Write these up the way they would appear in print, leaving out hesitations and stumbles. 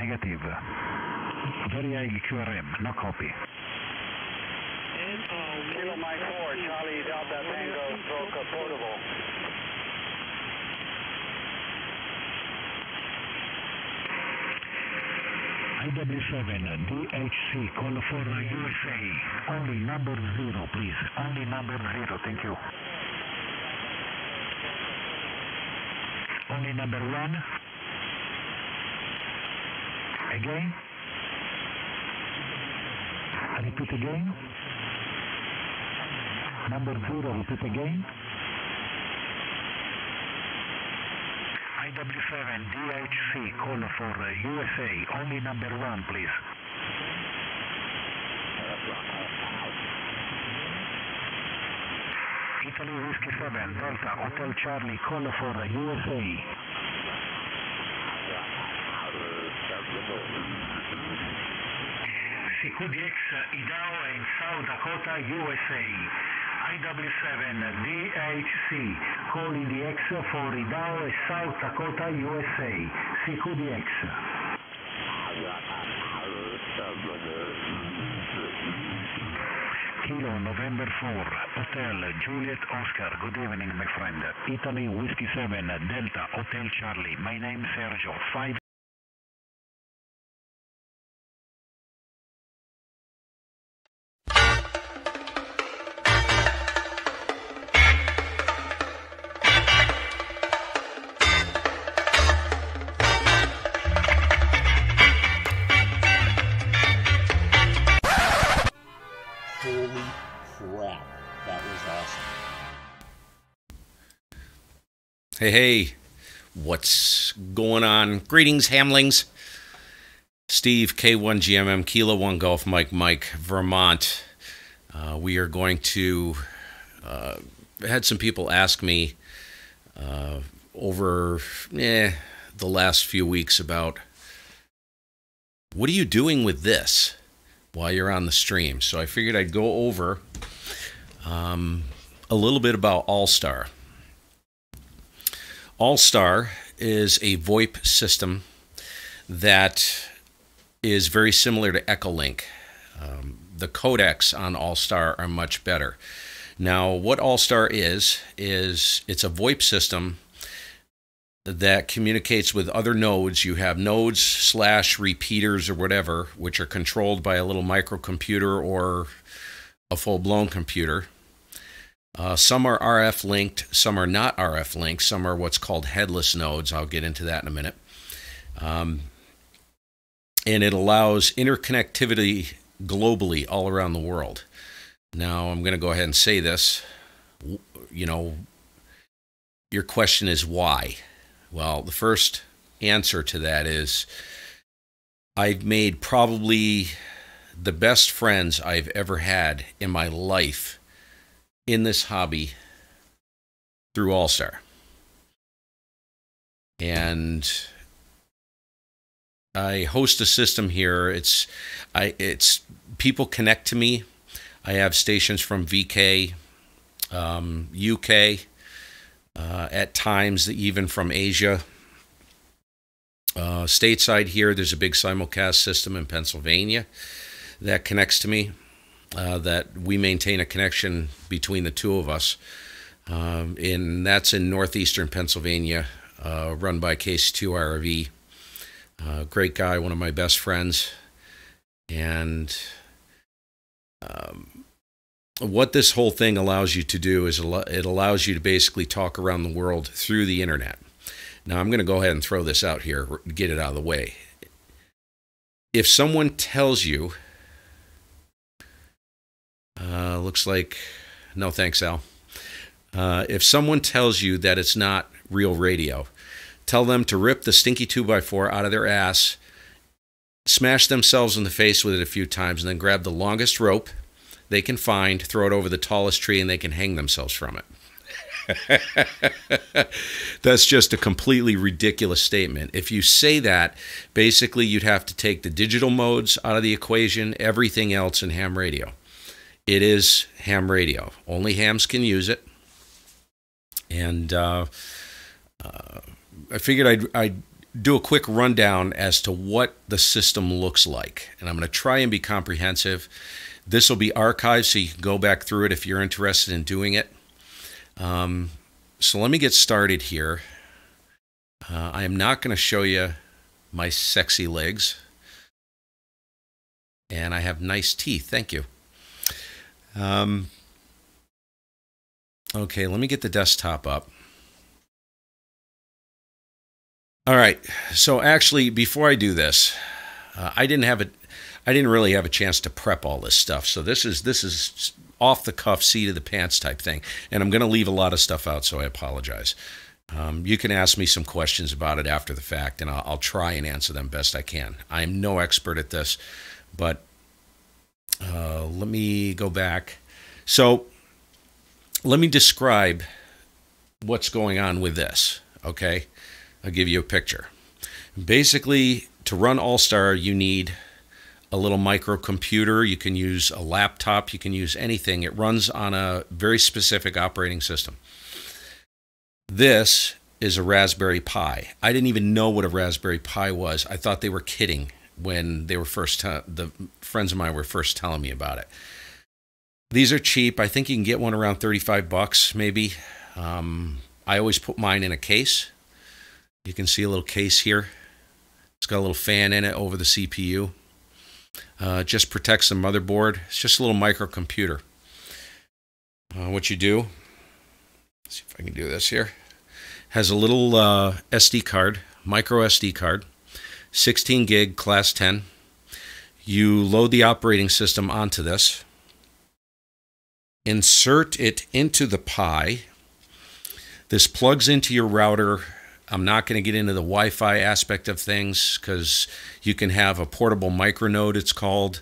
Negative. Very high QRM, no copy. Kilo Mike 4, Charlie Delta Tango, stroke portable. IW7, DHC, call for USA. Only number 0, please. Only number 0, thank you. Only number 1. Again. Repeat again. Number 0, repeat again. IW7, DHC, call for USA. Only number 1, please. Italy Whiskey 7, Delta, Hotel Charlie, call for USA. CQDX, Idaho in South Dakota, USA. IW7, DHC, calling the X for Idaho, South Dakota, USA. CQDX. Kilo, November 4, Hotel Juliet Oscar. Good evening, my friend. Italy Whiskey 7, Delta, Hotel Charlie. My name is Sergio. 5. Holy crap, that was awesome. Hey, what's going on? Greetings, Hamlings. Steve, K1GMM, Kilo 1 Golf, Mike, Vermont. We are going to, had some people ask me over the last few weeks about, what are you doing with this while you're on the stream? So I figured I'd go over a little bit about AllStar. AllStar is a VoIP system that is very similar to Echolink. The codecs on AllStar are much better. Now, what AllStar is it's a VoIP system that communicates with other nodes. You have nodes / repeaters or whatever, which are controlled by a little microcomputer or a full-blown computer. Some are RF linked, some are not RF linked, some are what's called headless nodes. I'll get into that in a minute. And it allows interconnectivity globally all around the world. Now, I'm going to go ahead and say this. You know, your question is why? Well, the first answer to that is I've made probably the best friends I've ever had in my life in this hobby through AllStar. And I host a system here. It's people connect to me. I have stations from VK, UK, at times even from Asia. Stateside here, there's a big simulcast system in Pennsylvania that connects to me. That we maintain a connection between the two of us. And that's in northeastern Pennsylvania, run by KC2RV. Great guy, one of my best friends. And what this whole thing allows you to do is it allows you to basically talk around the world through the internet. Now, I'm going to go ahead and throw this out here, get it out of the way. If someone tells you, looks like, no thanks, Al. If someone tells you that it's not real radio, tell them to rip the stinky 2x4 out of their ass, smash themselves in the face with it a few times, and then grab the longest rope they can find, throw it over the tallest tree, and they can hang themselves from it. That's just a completely ridiculous statement. If you say that, basically you'd have to take the digital modes out of the equation, everything else in ham radio. It is ham radio. Only hams can use it. And I figured I'd do a quick rundown as to what the system looks like. And I'm going to try and be comprehensive. This will be archived so you can go back through it if you're interested in doing it. So let me get started here. I am not going to show you my sexy legs. And I have nice teeth. Thank you. Okay, let me get the desktop up. All right. So actually, before I do this, I didn't really have a chance to prep all this stuff. So this is off the cuff, seat of the pants type thing, and I'm going to leave a lot of stuff out. So I apologize. You can ask me some questions about it after the fact, and I'll try and answer them best I can. I am no expert at this, but let me go back. So let me describe what's going on with this, okay? I'll give you a picture. Basically, to run AllStar, you need a little microcomputer. You can use a laptop. You can use anything. It runs on a very specific operating system. This is a Raspberry Pi. I didn't even know what a Raspberry Pi was. I thought they were kidding when they were the friends of mine were first telling me about it. These are cheap. I think you can get one around 35 bucks, maybe. I always put mine in a case. You can see a little case here. It's got a little fan in it over the CPU. It just protects the motherboard. It's just a little microcomputer. What you do, let's see if I can do this here. Has a little SD card, micro SD card, 16 gig, class 10. You load the operating system onto this. Insert it into the Pi. This plugs into your router. I'm not going to get into the Wi-Fi aspect of things because you can have a portable micronode, it's called,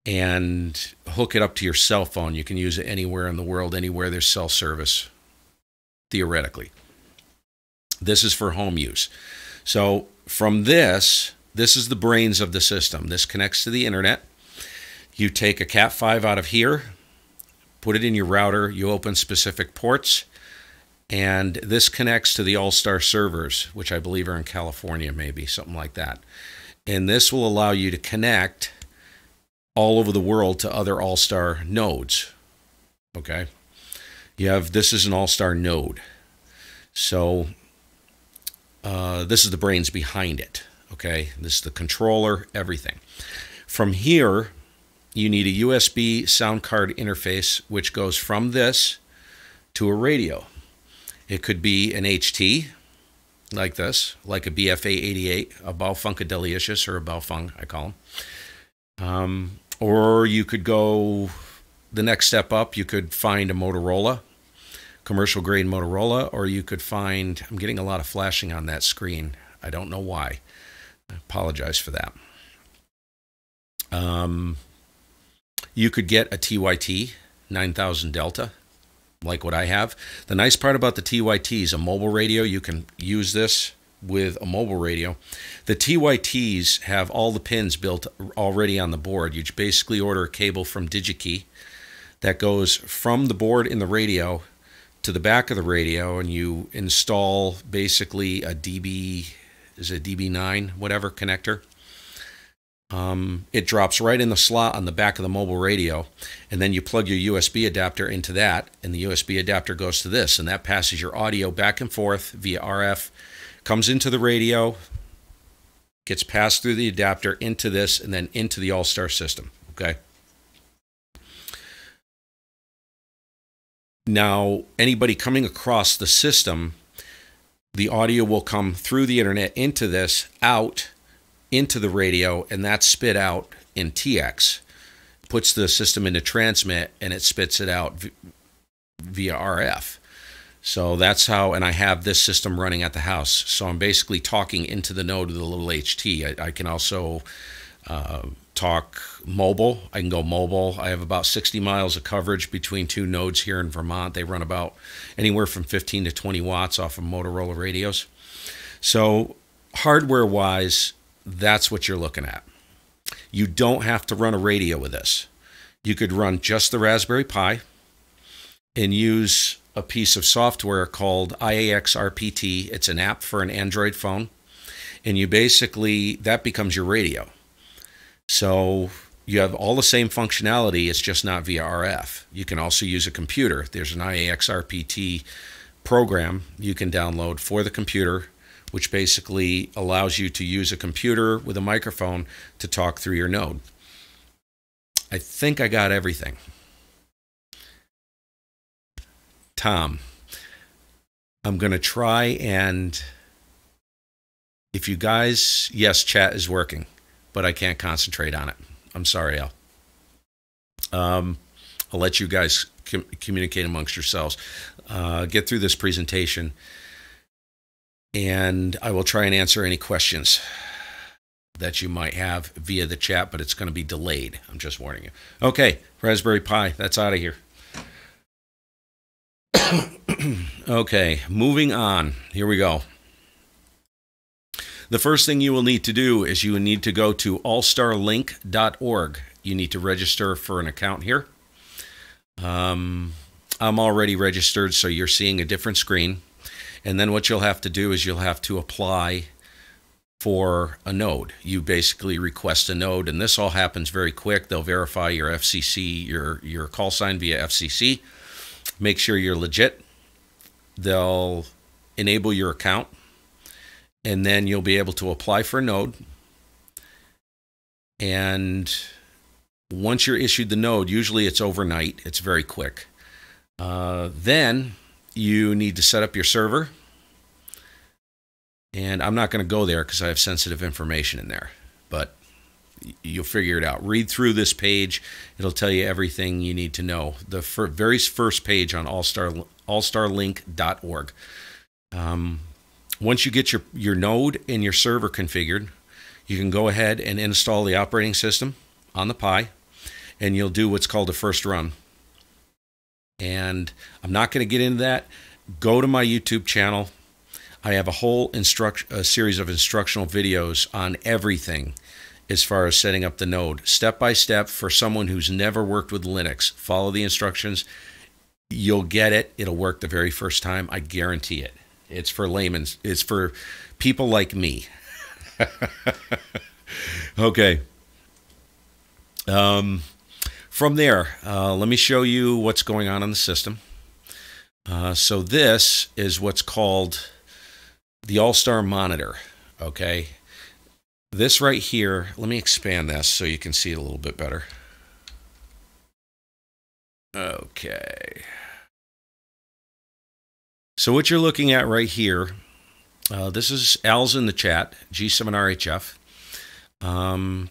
and hook it up to your cell phone. You can use it anywhere in the world, anywhere there's cell service, theoretically. This is for home use. So from this is the brains of the system. This connects to the internet. You take a Cat5 out of here, put it in your router, you open specific ports, and this connects to the AllStar servers, which I believe are in California, maybe, something like that. And this will allow you to connect all over the world to other AllStar nodes. Okay? This is an AllStar node. So this is the brains behind it. Okay? This is the controller, everything. From here, you need a USB sound card interface, which goes from this to a radio. It could be an HT, like this, like a BFA88, a Baufunkadelicious, or a Baufeng, I call them. Or you could go the next step up. You could find a Motorola, commercial grade Motorola, or you could find, I'm getting a lot of flashing on that screen. I don't know why. I apologize for that. You could get a TYT 9000 Delta, like what I have. The nice part about the TYT is a mobile radio. You can use this with a mobile radio. The TYTs have all the pins built already on the board. You basically order a cable from DigiKey that goes from the board in the radio to the back of the radio, and you install basically a DB9, whatever connector. It drops right in the slot on the back of the mobile radio, and then you plug your USB adapter into that, and the USB adapter goes to this, and that passes your audio back and forth via RF, comes into the radio, gets passed through the adapter into this, and then into the AllStar system. Okay? Now, anybody coming across the system, the audio will come through the internet into this, out into the radio, and that's spit out in TX. Puts the system into transmit, and it spits it out via RF. So that's how, and I have this system running at the house. So I'm basically talking into the node of the little HT. I can also talk mobile. I can go mobile. I have about 60 miles of coverage between two nodes here in Vermont. They run about anywhere from 15 to 20 watts off of Motorola radios. So hardware-wise, that's what you're looking at. You don't have to run a radio with this. You could run just the Raspberry Pi and use a piece of software called IAX RPT. It's an app for an Android phone. and you basically, that becomes your radio. So you have all the same functionality, it's just not via RF. You can also use a computer. There's an IAXRPT program you can download for the computer, which basically allows you to use a computer with a microphone to talk through your node. I think I got everything. Tom, I'm going to try and, if you guys, yes, chat is working, but I can't concentrate on it. I'm sorry, Al. I'll let you guys communicate amongst yourselves. Get through this presentation, and I will try and answer any questions that you might have via the chat, but it's going to be delayed. I'm just warning you. Okay, Raspberry Pi, that's out of here. Okay, moving on. Here we go. The first thing you will need to do is you will need to go to allstarlink.org. You need to register for an account here. I'm already registered, so you're seeing a different screen. And then what you'll have to do is you'll have to apply for a node. You basically request a node, and this all happens very quick. They'll verify your FCC, your call sign via FCC. Make sure you're legit. They'll enable your account, and then you'll be able to apply for a node. And once you're issued the node, usually it's overnight. It's very quick. Then you need to set up your server. And I'm not going to go there because I have sensitive information in there. But you'll figure it out. Read through this page. It'll tell you everything you need to know. The very first page on allstarlink.org. Once you get your node and your server configured, you can go ahead and install the operating system on the Pi, and you'll do what's called a first run. And I'm not going to get into that. Go to my YouTube channel. I have a whole series of instructional videos on everything as far as setting up the node. Step by step for someone who's never worked with Linux. Follow the instructions. You'll get it. It'll work the very first time. I guarantee it. It's for laymen. It's for people like me. Okay. From there, let me show you what's going on in the system. So this is what's called the AllStar monitor. Okay. This right here, let me expand this so you can see it a little bit better. Okay. So what you're looking at right here, this is Al's in the chat, G7RHF.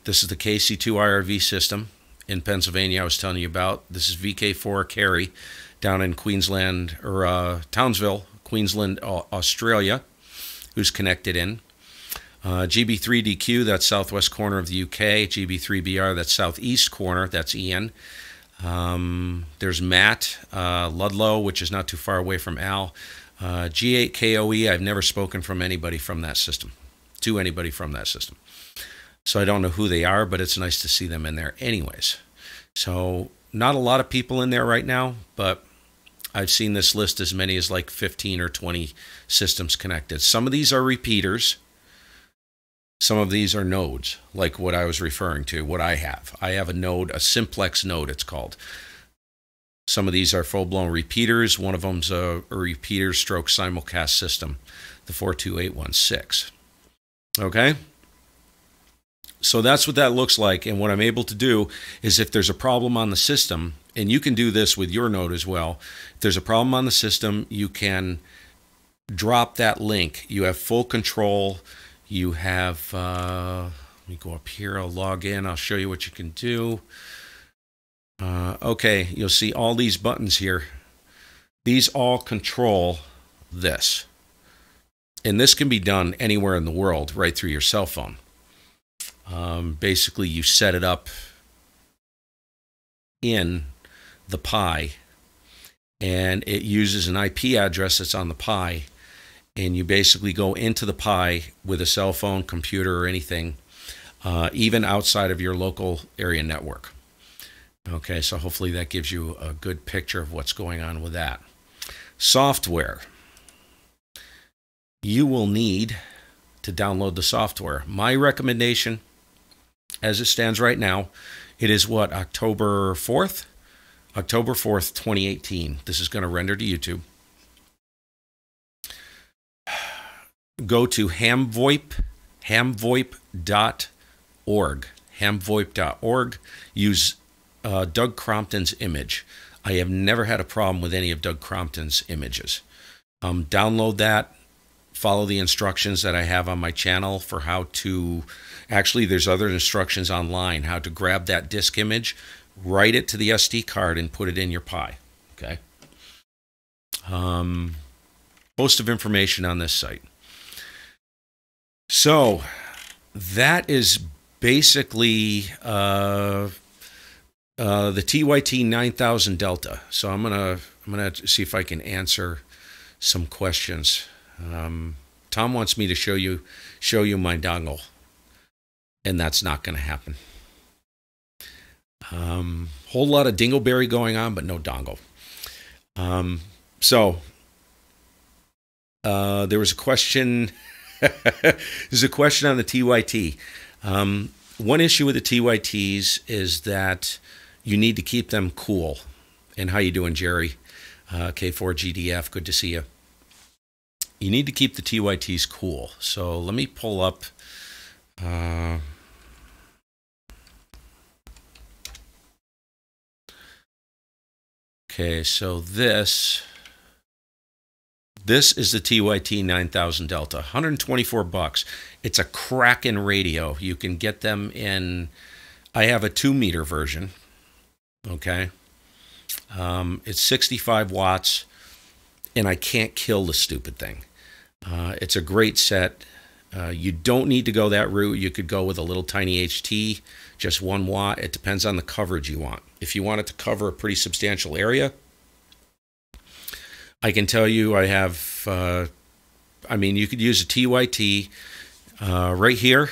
This is the KC2 IRV system in Pennsylvania I was telling you about. This is VK4 Carey down in Queensland, or Townsville, Queensland, Australia, who's connected in. GB3DQ, that's southwest corner of the UK. GB3BR, that's southeast corner, that's Ian. There's Matt Ludlow, which is not too far away from Al. G8KOE, I've never spoken from anybody from that system, to anybody from that system. So I don't know who they are, but it's nice to see them in there anyways. So not a lot of people in there right now, but I've seen this list as many as like 15 or 20 systems connected. Some of these are repeaters. Some of these are nodes, like what I was referring to, what I have. I have a node, a simplex node it's called. Some of these are full-blown repeaters. One of them's a repeater stroke simulcast system, the 42816. Okay? So that's what that looks like, and what I'm able to do is if there's a problem on the system, and you can do this with your node as well, if there's a problem on the system, you can drop that link. You have full control. You have, let me go up here, I'll log in, I'll show you what you can do. Okay, you'll see all these buttons here. These all control this. And this can be done anywhere in the world, right through your cell phone. Basically, you set it up in the Pi, and it uses an IP address that's on the Pi, and you basically go into the Pi with a cell phone, computer, or anything, even outside of your local area network. Okay, so hopefully that gives you a good picture of what's going on with that. Software. You will need to download the software. My recommendation, as it stands right now, it is what, October 4th? October 4th, 2018. This is going to render to YouTube. Go to hamvoip.org. Hamvoip.org. Use Doug Crompton's image. I have never had a problem with any of Doug Crompton's images. Download that. Follow the instructions that I have on my channel for how to... Actually, there's other instructions online. How to grab that disk image, write it to the SD card, and put it in your Pi. Okay? Host of information on this site. So, that is basically the TYT 9000 Delta. So I'm gonna see if I can answer some questions. Tom wants me to show you my dongle, and that's not going to happen. Whole lot of dingleberry going on, but no dongle. There was a question. There's a question on the TYT. One issue with the TYTs is that you need to keep them cool. And how you doing, Jerry? K1GMM, good to see you. You need to keep the TYTs cool. So let me pull up. Okay, so this is the TYT 9000 Delta, 124 bucks. It's a Kraken radio. You can get them in, I have a 2-meter version, okay? It's 65 watts, and I can't kill the stupid thing. It's a great set. You don't need to go that route. You could go with a little tiny HT, just 1 watt. It depends on the coverage you want. If you want it to cover a pretty substantial area, I can tell you I have, you could use a TYT right here.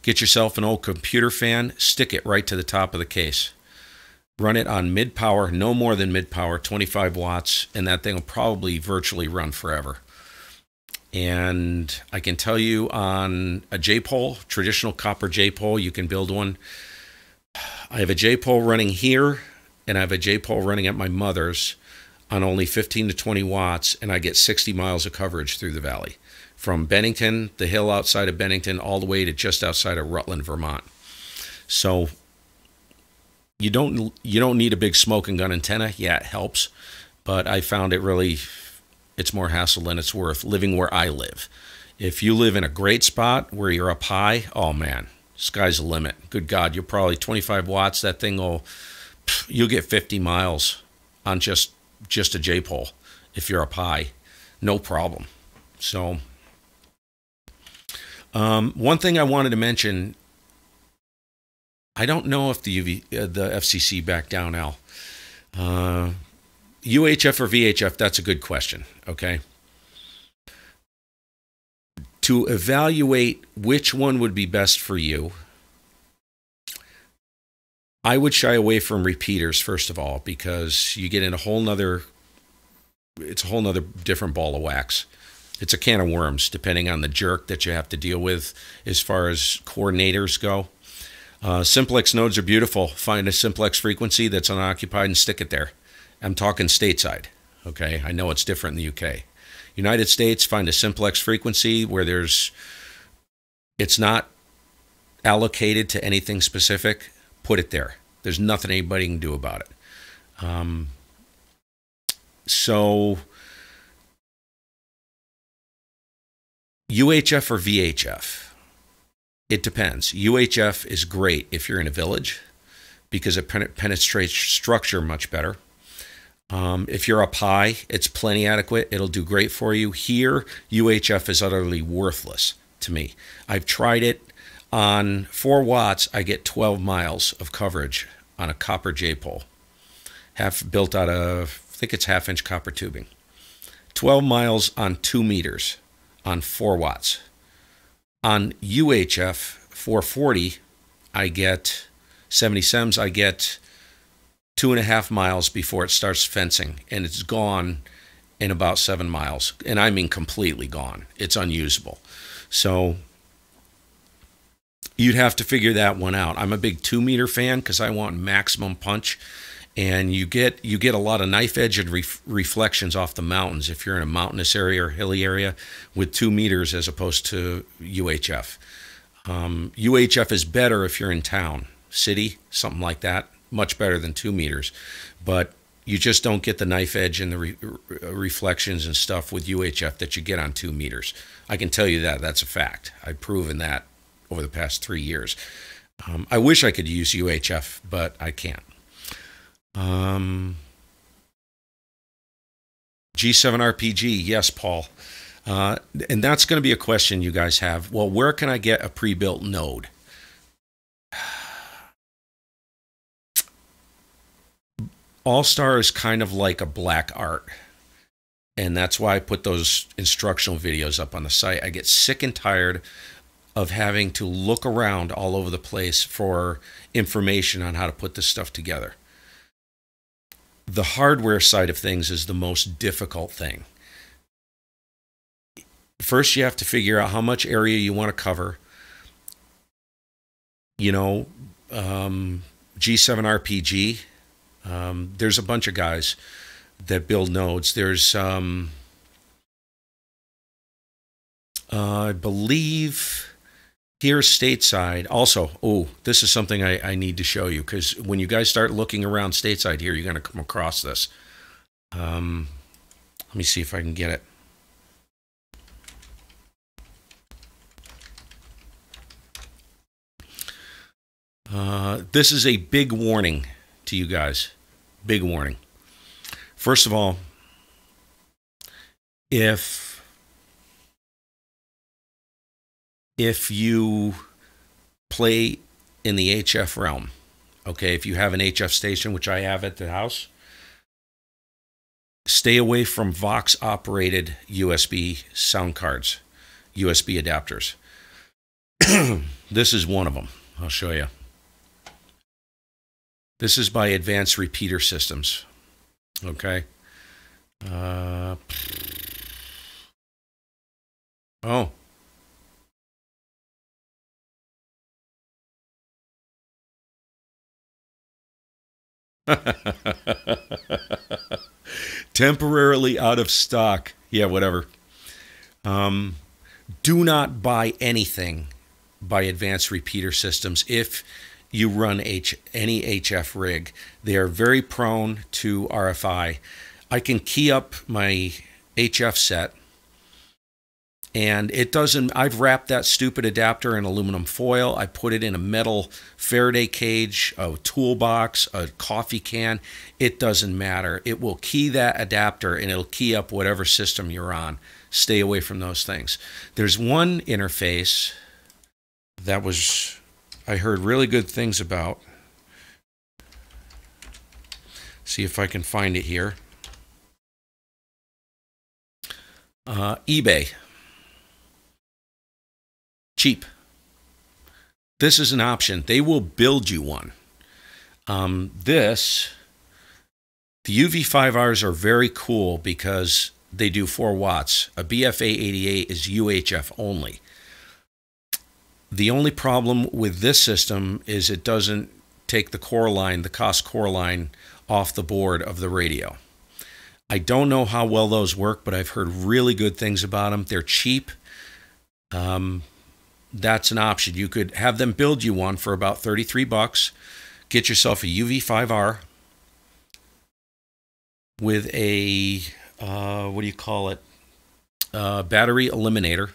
Get yourself an old computer fan, stick it right to the top of the case. Run it on mid-power, no more than mid-power, 25 watts, and that thing will probably virtually run forever. And I can tell you on a J-pole, traditional copper J-pole, you can build one. I have a J-pole running here, and I have a J-pole running at my mother's on only 15 to 20 watts, and I get 60 miles of coverage through the valley. From Bennington, the hill outside of Bennington, all the way to just outside of Rutland, Vermont. So you don't need a big smoking gun antenna. Yeah, it helps, but I found it's more hassle than it's worth living where I live. If you live in a great spot where you're up high, oh man, sky's the limit. Good God, you're probably 25 watts. That thing you'll get 50 miles on just a J-pole if you're up high, no problem. So one thing I wanted to mention, I don't know if the FCC backed down, Al. UHF or VHF, that's a good question, okay? To evaluate which one would be best for you, I would shy away from repeaters, first of all, because you get in it's a whole nother different ball of wax. It's a can of worms, depending on the jerk that you have to deal with as far as coordinators go. Simplex nodes are beautiful. Find a simplex frequency that's unoccupied and stick it there. I'm talking stateside, okay? I know it's different in the UK. United States, find a simplex frequency where it's not allocated to anything specific. Put it there. There's nothing anybody can do about it. So UHF or VHF? It depends. UHF is great if you're in a village because it penetrates structure much better. If you're up high, it's plenty adequate. It'll do great for you. Here, UHF is utterly worthless to me. I've tried it. On 4 watts, I get 12 miles of coverage on a copper J-pole, built out of, I think it's 1/2-inch copper tubing. 12 miles on 2 meters on 4 watts. On UHF 440, I get 70 sems. I get 2.5 miles before it starts fencing, and it's gone in about 7 miles. And I mean completely gone. It's unusable. So you'd have to figure that one out. I'm a big 2-meter fan because I want maximum punch, and you get a lot of knife edge and reflections off the mountains if you're in a mountainous area or hilly area with 2 meters as opposed to UHF. UHF is better if you're in town, city, something like that. Much better than 2 meters, but you just don't get the knife edge and the reflections and stuff with UHF that you get on 2 meters. I can tell you that. That's a fact. I've proven that over the past 3 years. I wish I could use UHF, but I can't. G7 RPG, yes, Paul. And that's going to be a question you guys have. Well, where can I get a pre-built node? AllStar is kind of like a black art, and that's why I put those instructional videos up on the site. I get sick and tired of having to look around all over the place for information on how to put this stuff together. The hardware side of things is the most difficult thing. First, you have to figure out how much area you want to cover. You know, G7 RPG. There's a bunch of guys that build nodes. There's, I believe, here stateside. Also, oh, this is something I need to show you, because when you guys start looking around stateside here, you're going to come across this. Let me see if I can get it. This is a big warning to you guys. Big warning. First of all, if you play in the HF realm, okay, if you have an HF station, which I have at the house, stay away from Vox operated USB sound cards, USB adapters. This is one of them. I'll show you. This is by Advanced Repeater Systems. Okay. Oh. Temporarily out of stock. Yeah, whatever. Do not buy anything by Advanced Repeater Systems if you run any HF rig. They are very prone to RFI. I can key up my HF set, and it doesn't. I've wrapped that stupid adapter in aluminum foil. I put it in a metal Faraday cage, a toolbox, a coffee can. It doesn't matter. It will key that adapter, and it'll key up whatever system you're on. Stay away from those things. There's one interface that I heard really good things about. See if I can find it here. eBay. Cheap. This is an option. They will build you one. The UV5Rs are very cool because they do 4 watts. A BFA88 is UHF only. The only problem with this system is it doesn't take the core line, the COS core line, off the board of the radio. I don't know how well those work, but I've heard really good things about them. They're cheap. That's an option. You could have them build you one for about $33. Get yourself a UV5R with a, what do you call it? Battery eliminator.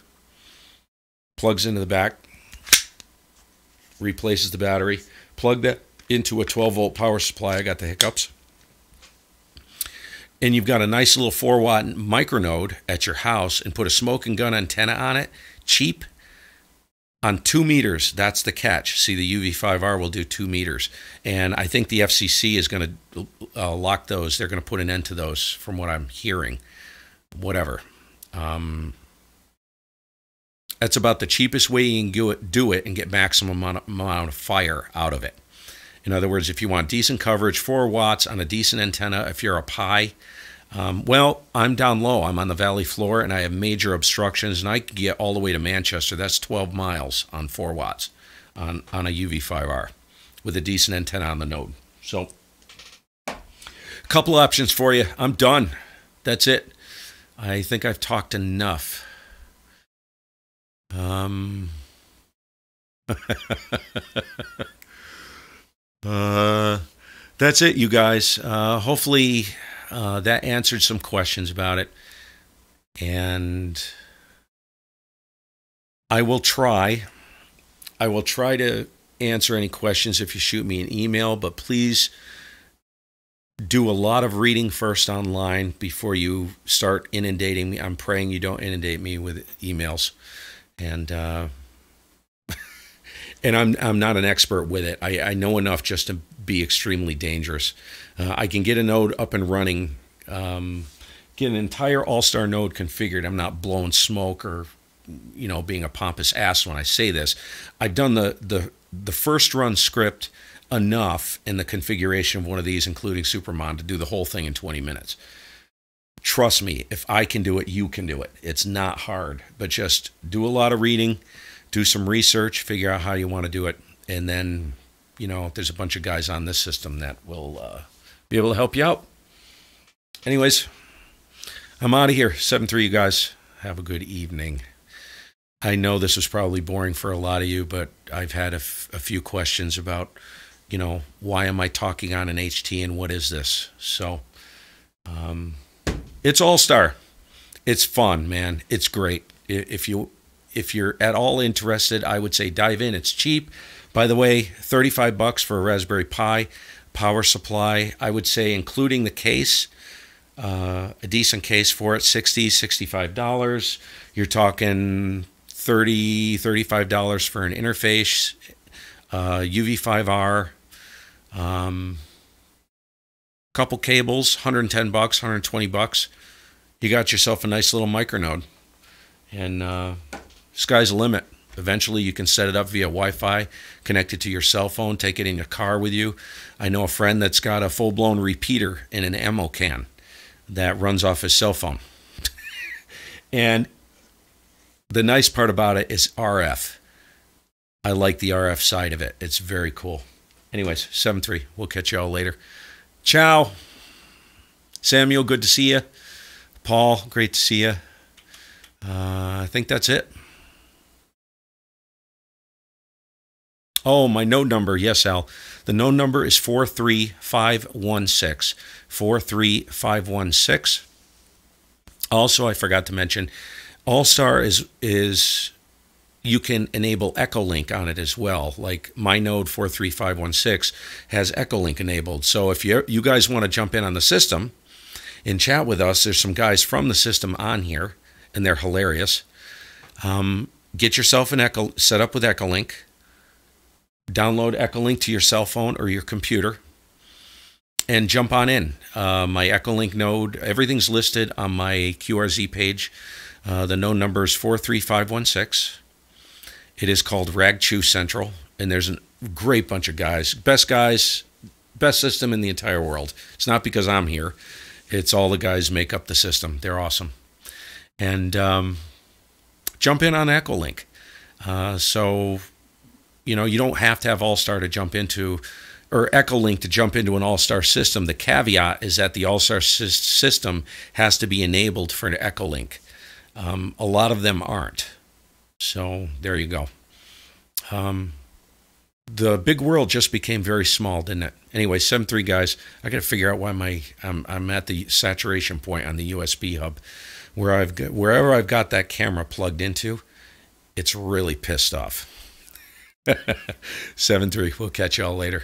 Plugs into the back. Replaces the battery. Plug that into a 12-volt power supply. I got the hiccups. And you've got a nice little 4-watt micronode at your house, and put a smoking gun antenna on it. Cheap. On 2 meters, that's the catch. See, the UV5R will do 2 meters. And I think the FCC is going to lock those. They're going to put an end to those, from what I'm hearing. Whatever. That's about the cheapest way you can do it and get maximum amount of fire out of it. In other words, if you want decent coverage, 4 watts on a decent antenna, if you're up high, Well, I'm down low. I'm on the valley floor, and I have major obstructions, and I can get all the way to Manchester. That's 12 miles on 4 watts on a UV5R with a decent antenna on the node. So, a couple options for you. I'm done. That's it. I think I've talked enough. That's it, you guys. Hopefully that answered some questions about it. And I will try to answer any questions if you shoot me an email, but please do a lot of reading first online before you start inundating me. I'm praying you don't inundate me with emails. And and I'm not an expert with it. I know enough just to be extremely dangerous. I can get a node up and running, get an entire AllStar node configured. I'm not blowing smoke or, being a pompous ass when I say this. I've done the first run script enough in the configuration of one of these, including Supermon, to do the whole thing in 20 minutes. Trust me, if I can do it, you can do it. It's not hard, but just do a lot of reading, do some research, figure out how you want to do it, and then, there's a bunch of guys on this system that will be able to help you out. Anyways, I'm out of here. 7-3, you guys. Have a good evening. I know this was probably boring for a lot of you, but I've had a few questions about, why am I talking on an HT and what is this? So, it's AllStar. It's fun, man. It's great. If you're at all interested, I would say dive in. It's cheap. By the way, $35 for a Raspberry Pi power supply. I would say, including the case, a decent case for it, $60, $65. You're talking $30, $35 for an interface, UV5R, couple cables, $110, $120. You got yourself a nice little micronode, and sky's the limit. Eventually, you can set it up via Wi-Fi, connect it to your cell phone, take it in your car with you. I know a friend that's got a full-blown repeater in an ammo can that runs off his cell phone. And the nice part about it is RF. I like the RF side of it. It's very cool. Anyways, 7-3. We'll catch you all later. Ciao. Samuel, good to see you. Paul, great to see you. I think that's it. Oh, my node number. Yes, Al. The node number is 43516. 43516. Also, I forgot to mention, AllStar is you can enable Echolink on it as well. Like my node 43516 has Echolink enabled. So if you guys want to jump in on the system and chat with us, there's some guys from the system on here, and they're hilarious. Get yourself an set up with Echolink. Download Echolink to your cell phone or your computer and jump on in. My Echolink node, everything's listed on my QRZ page. The node number is 43516. It is called RagChew Central, and there's a great bunch of guys, best system in the entire world. It's not because I'm here. It's all the guys make up the system. They're awesome. And jump in on Echolink. So, you don't have to have AllStar to jump into, or Echolink to jump into an AllStar system. The caveat is that the AllStar system has to be enabled for an Echolink. A lot of them aren't. So there you go. The big world just became very small, didn't it? Anyway, 7-3 guys. I got to figure out why I'm at the saturation point on the USB hub, wherever I've got that camera plugged into. It's really pissed off. 7-3. We'll catch y'all later.